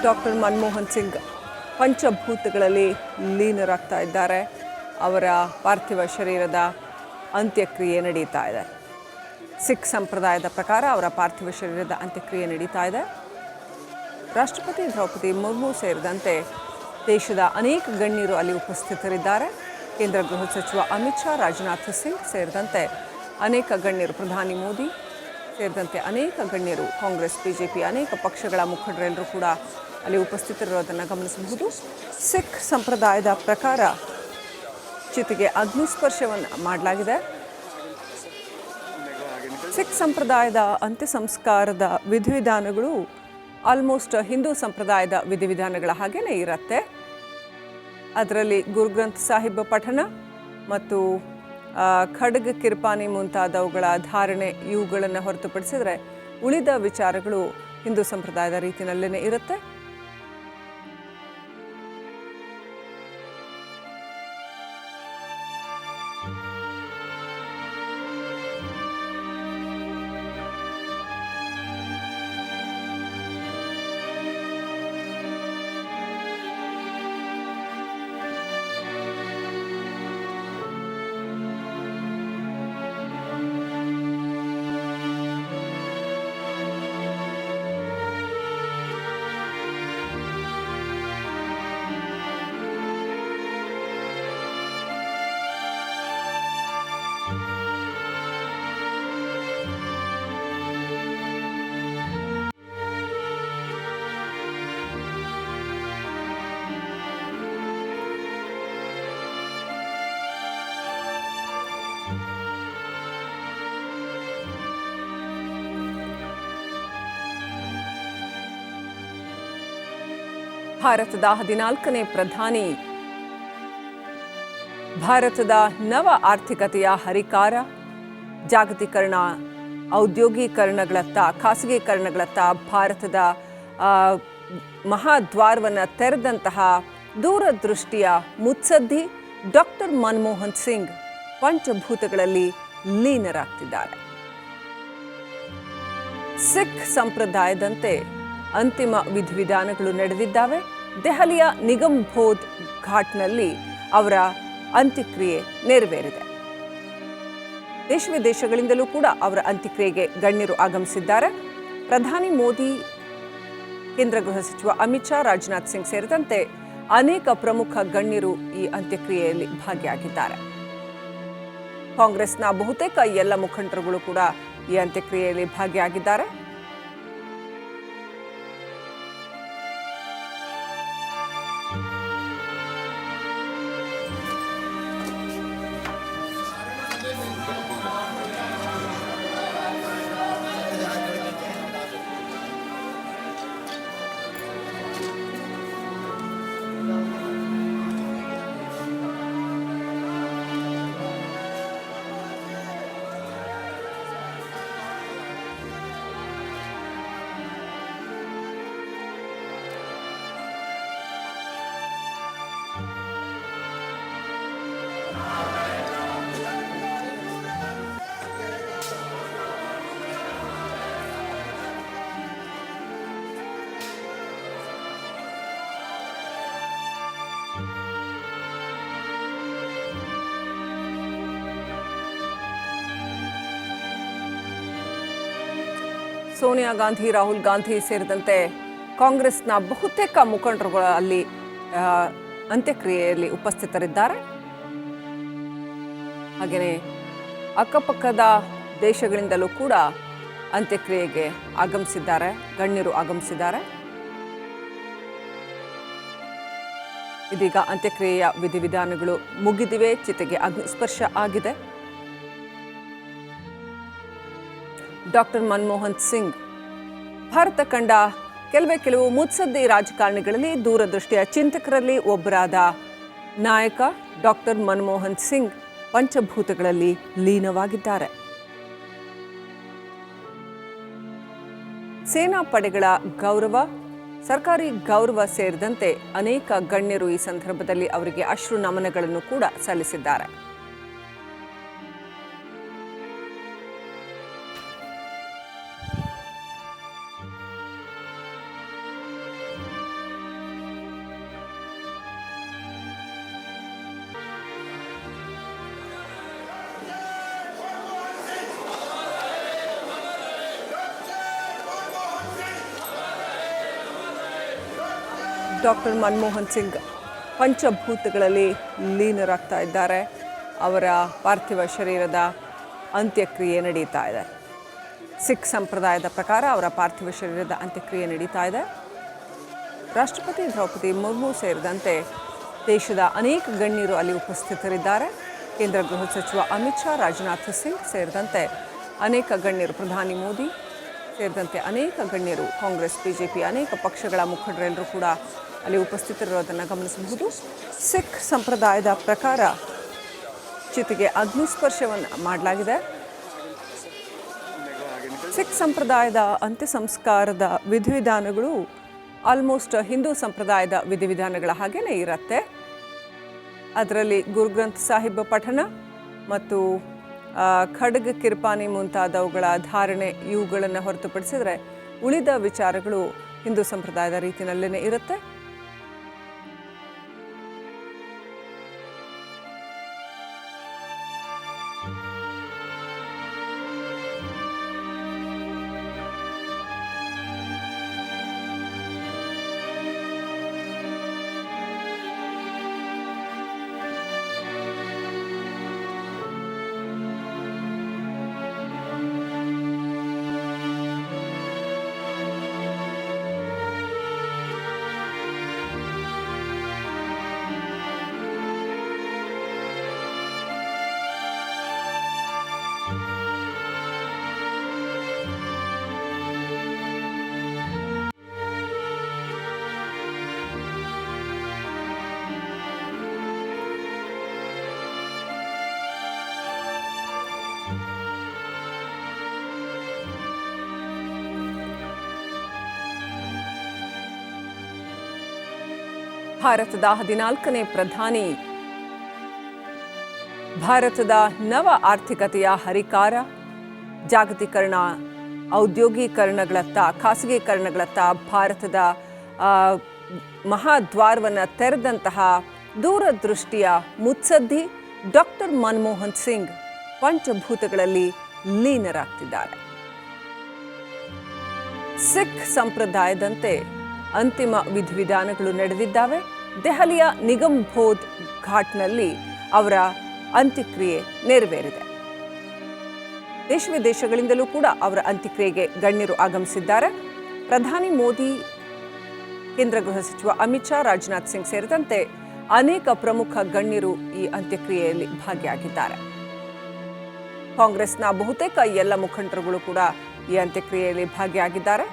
Doctor Manmohan Singh ಪಂಚಭೂತಗಳಲ್ಲಿ ಲೀನರಾಗ್ತಾ ಇದ್ದಾರೆ. ಅವರ ಪಾರ್ಥಿವ ಶರೀರದ ಅಂತ್ಯಕ್ರಿಯೆ ನಡೀತಾ ಇದೆ. ಸಿಖ್ ಸಂಪ್ರದಾಯದ ಪ್ರಕಾರ ಅವರ ಪಾರ್ಥಿವ ಶರೀರದ ಅಂತ್ಯಕ್ರಿಯೆ ನಡೀತಾ ಇದೆ. ರಾಷ್ಟ್ರಪತಿ ದ್ರೌಪದಿ ಮುರ್ಮು ಸೇರಿದಂತೆ ದೇಶದ ಅನೇಕ ಗಣ್ಯರು ಅಲ್ಲಿ ಉಪಸ್ಥಿತರಿದ್ದಾರೆ. ಕೇಂದ್ರ ಗೃಹ ಸಚಿವ ಅಮಿತ್ ಶಾ, ರಾಜನಾಥ್ ಸಿಂಗ್ ಸೇರಿದಂತೆ ಅನೇಕ ಗಣ್ಯರು, ಪ್ರಧಾನಿ ಮೋದಿ ಸೇರಿದಂತೆ ಅನೇಕ ಗಣ್ಯರು, ಕಾಂಗ್ರೆಸ್, ಬಿಜೆಪಿ ಅನೇಕ ಪಕ್ಷಗಳ ಮುಖಂಡರೆಲ್ಲರೂ ಕೂಡ ಅಲ್ಲಿ ಉಪಸ್ಥಿತರಿರೋದನ್ನು ಗಮನಿಸಬಹುದು. ಸಿಖ್ ಸಂಪ್ರದಾಯದ ಪ್ರಕಾರ ಚಿತೆಗೆ ಅಗ್ನಿಸ್ಪರ್ಶವನ್ನು ಮಾಡಲಾಗಿದೆ. ಸಿಖ್ ಸಂಪ್ರದಾಯದ ಅಂತ್ಯ ಸಂಸ್ಕಾರದ ವಿಧಿವಿಧಾನಗಳು ಆಲ್ಮೋಸ್ಟ್ ಹಿಂದೂ ಸಂಪ್ರದಾಯದ ವಿಧಿವಿಧಾನಗಳ ಹಾಗೇನೇ ಇರುತ್ತೆ. ಅದರಲ್ಲಿ ಗುರುಗ್ರಂಥ್ ಸಾಹಿಬ್ ಪಠಣ ಮತ್ತು ಖಡ್ಗ್, ಕಿರ್ಪಾನಿ ಮುಂತಾದವುಗಳ ಧಾರಣೆ ಇವುಗಳನ್ನು ಹೊರತುಪಡಿಸಿದರೆ ಉಳಿದ ವಿಚಾರಗಳು ಹಿಂದೂ ಸಂಪ್ರದಾಯದ ರೀತಿಯಲ್ಲೇ ಇರುತ್ತೆ. ಭಾರತದ 14ನೇ ಪ್ರಧಾನಿ, ಭಾರತದ ನವ ಆರ್ಥಿಕತೆಯ ಹರಿಕಾರ, ಜಾಗತೀಕರಣ, ಔದ್ಯೋಗೀಕರಣಗಳತ್ತ, ಖಾಸಗೀಕರಣಗಳತ್ತ ಭಾರತದ ಮಹಾದ್ವಾರವನ್ನು ತೆರೆದಂತಹ ದೂರದೃಷ್ಟಿಯ ಮುತ್ಸದ್ದಿ ಡಾಕ್ಟರ್ ಮನಮೋಹನ್ ಸಿಂಗ್ ಪಂಚಭೂತಗಳಲ್ಲಿ ಲೀನರಾಗ್ತಿದ್ದಾರೆ. ಸಿಖ್ ಸಂಪ್ರದಾಯದಂತೆ ಅಂತಿಮ ವಿಧಿವಿಧಾನಗಳು ನಡೆದಿದ್ದಾವೆ. ದೆಹಲಿಯ ನಿಗಮ್ಬೋಧ್ ಘಾಟ್ನಲ್ಲಿ ಅವರ ಅಂತ್ಯಕ್ರಿಯೆ ನೆರವೇರಿದೆ. ದೇಶ ವಿದೇಶಗಳಿಂದಲೂ ಕೂಡ ಅವರ ಅಂತ್ಯಕ್ರಿಯೆಗೆ ಗಣ್ಯರು ಆಗಮಿಸಿದ್ದಾರೆ. ಪ್ರಧಾನಿ ಮೋದಿ, ಕೇಂದ್ರ ಗೃಹ ಸಚಿವ ಅಮಿತ್ ಶಾ, ರಾಜನಾಥ್ ಸಿಂಗ್ ಸೇರಿದಂತೆ ಅನೇಕ ಪ್ರಮುಖ ಗಣ್ಯರು ಈ ಅಂತ್ಯಕ್ರಿಯೆಯಲ್ಲಿ ಭಾಗಿಯಾಗಿದ್ದಾರೆ. ಕಾಂಗ್ರೆಸ್ನ ಬಹುತೇಕ ಎಲ್ಲ ಮುಖಂಡರುಗಳು ಕೂಡ ಈ ಅಂತ್ಯಕ್ರಿಯೆಯಲ್ಲಿ ಭಾಗಿಯಾಗಿದ್ದಾರೆ. ಸೋನಿಯಾ ಗಾಂಧಿ, ರಾಹುಲ್ ಗಾಂಧಿ ಸೇರಿದಂತೆ ಕಾಂಗ್ರೆಸ್ನ ಬಹುತೇಕ ಮುಖಂಡರುಗಳು ಅಲ್ಲಿ ಅಂತ್ಯಕ್ರಿಯೆಯಲ್ಲಿ ಉಪಸ್ಥಿತರಿದ್ದಾರೆ. ಹಾಗೆಯೇ ಅಕ್ಕಪಕ್ಕದ ದೇಶಗಳಿಂದಲೂ ಕೂಡ ಅಂತ್ಯಕ್ರಿಯೆಗೆ ಆಗಮಿಸಿದ್ದಾರೆ, ಗಣ್ಯರು ಆಗಮಿಸಿದ್ದಾರೆ. ಇದೀಗ ಅಂತ್ಯಕ್ರಿಯೆಯ ವಿಧಿವಿಧಾನಗಳು ಮುಗಿದಿವೆ. ಚಿತೆಗೆ ಅಗ್ನಿಸ್ಪರ್ಶ ಆಗಿದೆ. ಡಾಕ್ಟರ್ ಮನಮೋಹನ್ ಸಿಂಗ್ ಭಾರತ ಕಂಡ ಕೆಲವು ಮುತ್ಸದ್ದಿ ರಾಜಕಾರಣಿಗಳಲ್ಲಿ, ದೂರದೃಷ್ಟಿಯ ಚಿಂತಕರಲ್ಲಿ ಒಬ್ಬರಾದ ನಾಯಕ ಡಾಕ್ಟರ್ ಮನಮೋಹನ್ ಸಿಂಗ್ ಪಂಚಭೂತಗಳಲ್ಲಿ ಲೀನವಾಗಿದ್ದಾರೆ. ಸೇನಾ ಪಡೆಗಳ ಗೌರವ, ಸರ್ಕಾರಿ ಗೌರವ ಸೇರಿದಂತೆ ಅನೇಕ ಗಣ್ಯರು ಈ ಸಂದರ್ಭದಲ್ಲಿ ಅವರಿಗೆ ಅಶ್ರು ನಮನಗಳನ್ನು ಕೂಡ ಸಲ್ಲಿಸಿದ್ದಾರೆ. ಡಾಕ್ಟರ್ ಮನಮೋಹನ್ ಸಿಂಗ್ ಪಂಚಭೂತಗಳಲ್ಲಿ ಲೀನರಾಗ್ತಾ ಇದ್ದಾರೆ. ಅವರ ಪಾರ್ಥಿವ ಶರೀರದ ಅಂತ್ಯಕ್ರಿಯೆ ನಡೀತಾ ಇದೆ. ಸಿಖ್ ಸಂಪ್ರದಾಯದ ಪ್ರಕಾರ ಅವರ ಪಾರ್ಥಿವ ಶರೀರದ ಅಂತ್ಯಕ್ರಿಯೆ ನಡೀತಾ ಇದೆ. ರಾಷ್ಟ್ರಪತಿ ದ್ರೌಪದಿ ಮುರ್ಮು ಸೇರಿದಂತೆ ದೇಶದ ಅನೇಕ ಗಣ್ಯರು ಅಲ್ಲಿ ಉಪಸ್ಥಿತರಿದ್ದಾರೆ. ಕೇಂದ್ರ ಗೃಹ ಸಚಿವ ಅಮಿತ್ ಶಾ, ರಾಜನಾಥ್ ಸಿಂಗ್ ಸೇರಿದಂತೆ ಅನೇಕ ಗಣ್ಯರು, ಪ್ರಧಾನಿ ಮೋದಿ ಸೇರಿದಂತೆ ಅನೇಕ ಗಣ್ಯರು, ಕಾಂಗ್ರೆಸ್, ಬಿಜೆಪಿ ಅನೇಕ ಪಕ್ಷಗಳ ಮುಖಂಡರೆಲ್ಲರೂ ಕೂಡ ಅಲ್ಲಿ ಉಪಸ್ಥಿತರಿರೋದನ್ನು ಗಮನಿಸಬಹುದು. ಸಿಖ್ ಸಂಪ್ರದಾಯದ ಪ್ರಕಾರ ಚಿತೆಗೆ ಅಗ್ನಿಸ್ಪರ್ಶವನ್ನು ಮಾಡಲಾಗಿದೆ. ಸಿಖ್ ಸಂಪ್ರದಾಯದ ಅಂತ್ಯ ಸಂಸ್ಕಾರದ ವಿಧಿವಿಧಾನಗಳು ಆಲ್ಮೋಸ್ಟ್ ಹಿಂದೂ ಸಂಪ್ರದಾಯದ ವಿಧಿವಿಧಾನಗಳ ಹಾಗೇನೇ ಇರುತ್ತೆ. ಅದರಲ್ಲಿ ಗುರುಗ್ರಂಥ್ ಸಾಹಿಬ್ ಪಠಣ ಮತ್ತು ಖಡ್ಗ್, ಕಿರ್ಪಾನಿ ಮುಂತಾದವುಗಳ ಧಾರಣೆ ಇವುಗಳನ್ನು ಹೊರತುಪಡಿಸಿದರೆ ಉಳಿದ ವಿಚಾರಗಳು ಹಿಂದೂ ಸಂಪ್ರದಾಯದ ರೀತಿಯಲ್ಲೇ ಇರುತ್ತೆ. ಭಾರತದ 14ನೇ ಪ್ರಧಾನಿ, ಭಾರತದ ನವ ಆರ್ಥಿಕತೆಯ ಹರಿಕಾರ, ಜಾಗತೀಕರಣ, ಔದ್ಯೋಗೀಕರಣಗಳತ್ತ, ಖಾಸಗೀಕರಣಗಳತ್ತ ಭಾರತದ ಮಹಾದ್ವಾರವನ್ನು ತೆರೆದಂತಹ ದೂರದೃಷ್ಟಿಯ ಮುತ್ಸದ್ದಿ ಡಾಕ್ಟರ್ ಮನಮೋಹನ್ ಸಿಂಗ್ ಪಂಚಭೂತಗಳಲ್ಲಿ ಲೀನರಾಗ್ತಿದ್ದಾರೆ. ಸಿಖ್ ಸಂಪ್ರದಾಯದಂತೆ ಅಂತಿಮ ವಿಧಿವಿಧಾನಗಳು ನಡೆದಿದ್ದಾವೆ. ದೆಹಲಿಯ ನಿಗಮ್ಬೋಧ್ ಘಾಟ್ನಲ್ಲಿ ಅವರ ಅಂತ್ಯಕ್ರಿಯೆ ನೆರವೇರಿದೆ. ದೇಶ ವಿದೇಶಗಳಿಂದಲೂ ಕೂಡ ಅವರ ಅಂತ್ಯಕ್ರಿಯೆಗೆ ಗಣ್ಯರು ಆಗಮಿಸಿದ್ದಾರೆ. ಪ್ರಧಾನಿ ಮೋದಿ, ಕೇಂದ್ರ ಗೃಹ ಸಚಿವ ಅಮಿತ್ ಶಾ, ರಾಜನಾಥ್ ಸಿಂಗ್ ಸೇರಿದಂತೆ ಅನೇಕ ಪ್ರಮುಖ ಗಣ್ಯರು ಈ ಅಂತ್ಯಕ್ರಿಯೆಯಲ್ಲಿ ಭಾಗಿಯಾಗಿದ್ದಾರೆ. ಕಾಂಗ್ರೆಸ್ನ ಬಹುತೇಕ ಎಲ್ಲ ಮುಖಂಡರುಗಳು ಕೂಡ ಈ ಅಂತ್ಯಕ್ರಿಯೆಯಲ್ಲಿ ಭಾಗಿಯಾಗಿದ್ದಾರೆ.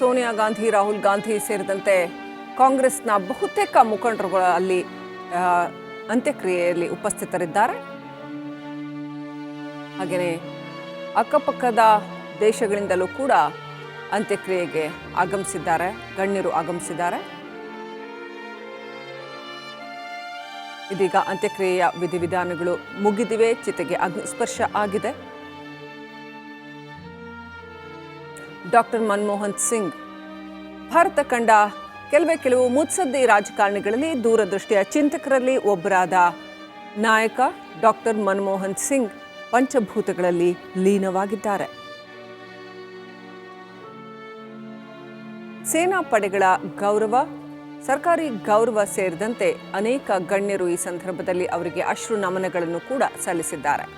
ಸೋನಿಯಾ ಗಾಂಧಿ, ರಾಹುಲ್ ಗಾಂಧಿ ಸೇರಿದಂತೆ ಕಾಂಗ್ರೆಸ್ನ ಬಹುತೇಕ ಮುಖಂಡರುಗಳು ಅಲ್ಲಿ ಅಂತ್ಯಕ್ರಿಯೆಯಲ್ಲಿ ಉಪಸ್ಥಿತರಿದ್ದಾರೆ. ಹಾಗೆಯೇ ಅಕ್ಕಪಕ್ಕದ ದೇಶಗಳಿಂದಲೂ ಕೂಡ ಅಂತ್ಯಕ್ರಿಯೆಗೆ ಆಗಮಿಸಿದ್ದಾರೆ, ಗಣ್ಯರು ಆಗಮಿಸಿದ್ದಾರೆ. ಇದೀಗ ಅಂತ್ಯಕ್ರಿಯೆಯ ವಿಧಿವಿಧಾನಗಳು ಮುಗಿದಿವೆ. ಚಿತೆಗೆ ಅಗ್ನಿಸ್ಪರ್ಶ ಆಗಿದೆ. ಡಾಕ್ಟರ್ ಮನಮೋಹನ್ ಸಿಂಗ್ ಭಾರತ ಕಂಡ ಕೆಲವು ಮುತ್ಸದ್ದಿ ರಾಜಕಾರಣಿಗಳಲ್ಲಿ, ದೂರದೃಷ್ಟಿಯ ಚಿಂತಕರಲ್ಲಿ ಒಬ್ಬರಾದ ನಾಯಕ ಡಾಕ್ಟರ್ ಮನಮೋಹನ್ ಸಿಂಗ್ ಪಂಚಭೂತಗಳಲ್ಲಿ ಲೀನವಾಗಿದ್ದಾರೆ. ಸೇನಾ ಪಡೆಗಳ ಗೌರವ, ಸರ್ಕಾರಿ ಗೌರವ ಸೇರಿದಂತೆ ಅನೇಕ ಗಣ್ಯರು ಈ ಸಂದರ್ಭದಲ್ಲಿ ಅವರಿಗೆ ಅಶ್ರು ನಮನಗಳನ್ನು ಕೂಡ ಸಲ್ಲಿಸಿದ್ದಾರೆ.